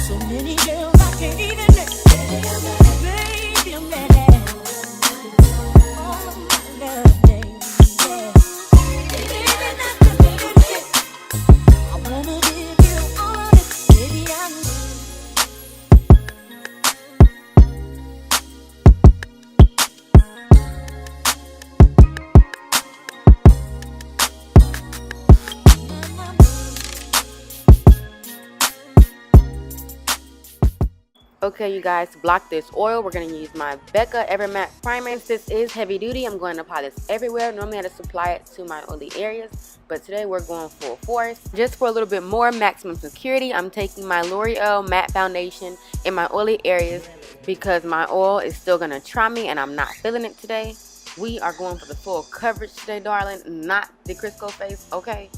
So many girls I can't even name. Baby, I'm ready. All of my love days, yeah. Baby, not the baby. I wanna give you all of it. Baby, I know. Okay, you guys, to block this oil, we're going to use my Becca Ever Matte Primer. This is heavy duty. I'm going to apply this everywhere. Normally I just apply it to my oily areas, but today we're going full force. Just for a little bit more maximum security, I'm taking my L'Oreal Matte Foundation in my oily areas because my oil is still going to try me and I'm not feeling it today. We are going for the full coverage today, darling, not the Crisco face, okay?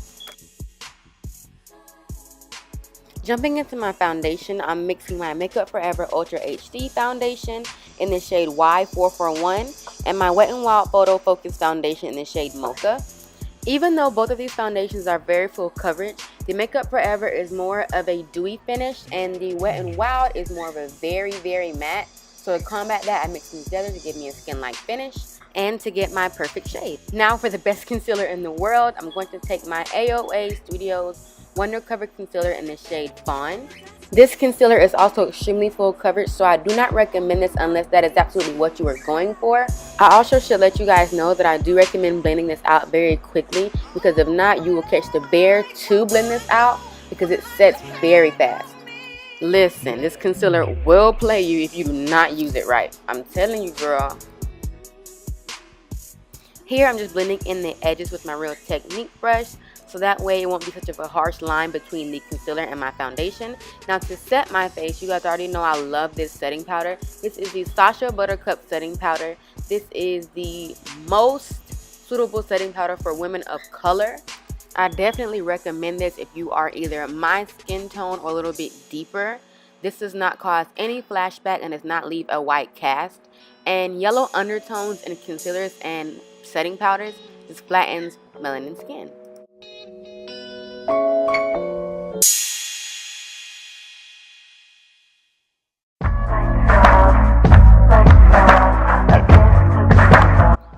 Jumping into my foundation, I'm mixing my Makeup Forever Ultra HD foundation in the shade Y441 and my Wet n Wild Photo Focus foundation in the shade Mocha. Even though both of these foundations are very full coverage, the Makeup Forever is more of a dewy finish and the Wet n Wild is more of a very, very matte. So to combat that, I mix them together to give me a skin-like finish and to get my perfect shade. Now for the best concealer in the world, I'm going to take my AOA Studios wondercover concealer in the shade Fawn. This concealer is also extremely full coverage, so I do not recommend this unless that is absolutely what you are going for. I also should let you guys know that I do recommend blending this out very quickly, because if not, you will catch the bear to blend this out because it sets very fast. Listen, this concealer will play you if you do not use it right. I'm telling you, girl. Here I'm just blending in the edges with my Real Technique brush, so that way it won't be such of a harsh line between the concealer and my foundation. Now to set my face, you guys already know I love this setting powder. This is the Sacha Buttercup setting powder. This is the most suitable setting powder for women of color. I definitely recommend this if you are either my skin tone or a little bit deeper. This does not cause any flashback and does not leave a white cast. And yellow undertones in concealers and setting powders just flattens melanin skin.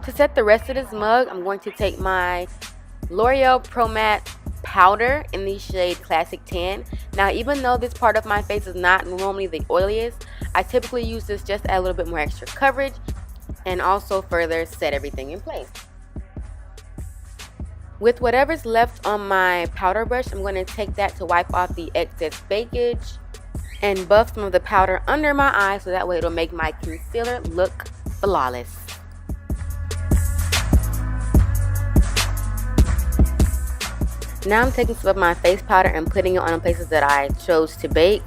To set the rest of this mug, I'm going to take my L'Oreal Pro Matte powder in the shade Classic Tan. Now, even though this part of my face is not normally the oiliest, I typically use this just to add a little bit more extra coverage and also further set everything in place. With whatever's left on my powder brush, I'm going to take that to wipe off the excess bakage and buff some of the powder under my eye so that way it'll make my concealer look flawless. Now I'm taking some of my face powder and putting it on the places that I chose to bake.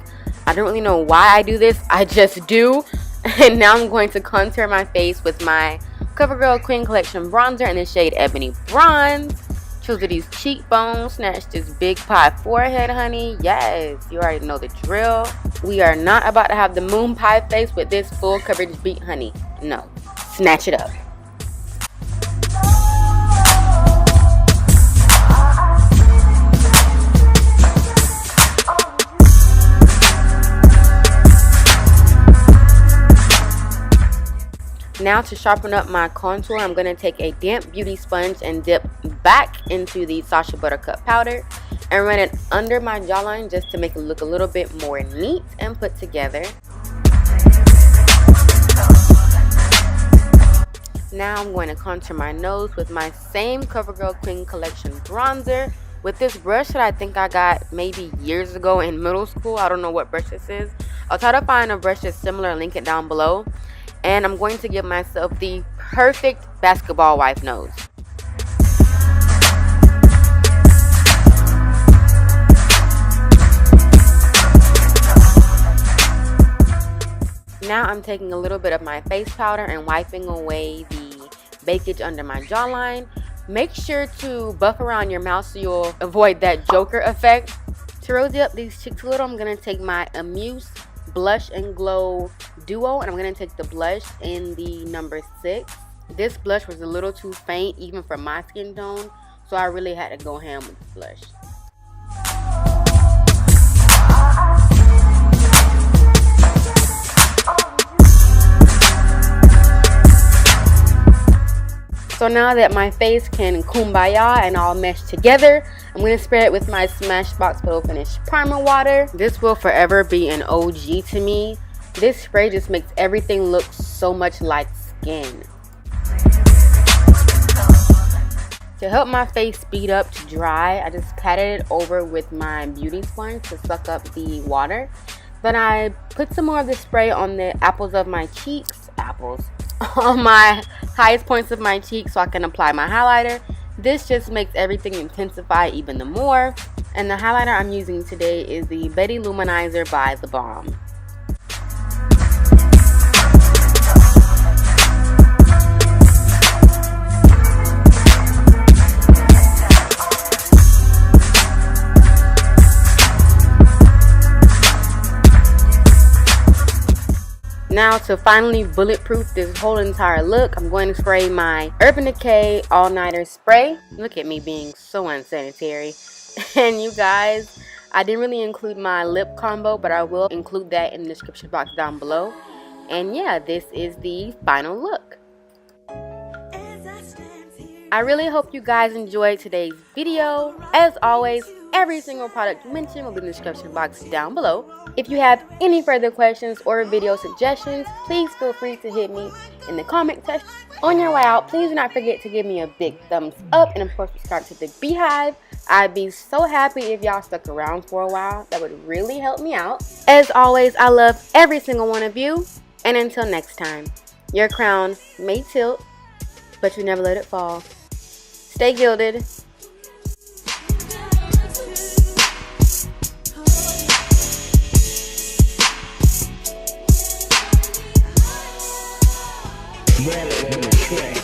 I don't really know why I do this, I just do. And now I'm going to contour my face with my CoverGirl Queen Collection bronzer in the shade Ebony Bronze. Choose these cheekbones, snatch this big pie forehead, honey. Yes, you already know the drill. We are not about to have the moon pie face with this full coverage beat, honey. No, snatch it up. Now to sharpen up my contour, I'm going to take a damp beauty sponge and dip back into the Sacha Buttercup powder and run it under my jawline just to make it look a little bit more neat and put together. Now I'm going to contour my nose with my same CoverGirl Queen Collection bronzer with this brush that I think I got maybe years ago in middle school. I don't know what brush this is. I'll try to find a brush that's similar and link it down below. And I'm going to give myself the perfect basketball wife nose. Now I'm taking a little bit of my face powder and wiping away the bakage under my jawline. Make sure to buff around your mouth so you'll avoid that Joker effect. To rosy up these cheeks a little, I'm going to take my Amuse Blush and Glow Duo, and I'm going to take the blush in the number 6. This blush was a little too faint even for my skin tone, so I really had to go ham with this blush. So now that my face can kumbaya and all mesh together, I'm going to spray it with my Smashbox Photo Finish Primer Water. This will forever be an OG to me. This spray just makes everything look so much like skin. To help my face speed up to dry, I just patted it over with my beauty sponge to suck up the water. Then I put some more of the spray on the apples of my cheeks, on my highest points of my cheeks so I can apply my highlighter. This just makes everything intensify even the more. And the highlighter I'm using today is the Lou-manizer by the Balm. Now to finally bulletproof this whole entire look, I'm going to spray my Urban Decay All Nighter Spray. Look at me being so unsanitary. And you guys, I didn't really include my lip combo, but I will include that in the description box down below. And yeah, this is the final look. I really hope you guys enjoyed today's video. As always, every single product mentioned will be in the description box down below. If you have any further questions or video suggestions, please feel free to hit me in the comment section. On your way out, please do not forget to give me a big thumbs up and of course subscribe to the Beehive. I'd be so happy if y'all stuck around for a while. That would really help me out. As always, I love every single one of you. And until next time, your crown may tilt, but you never let it fall. Stay gilded. Well,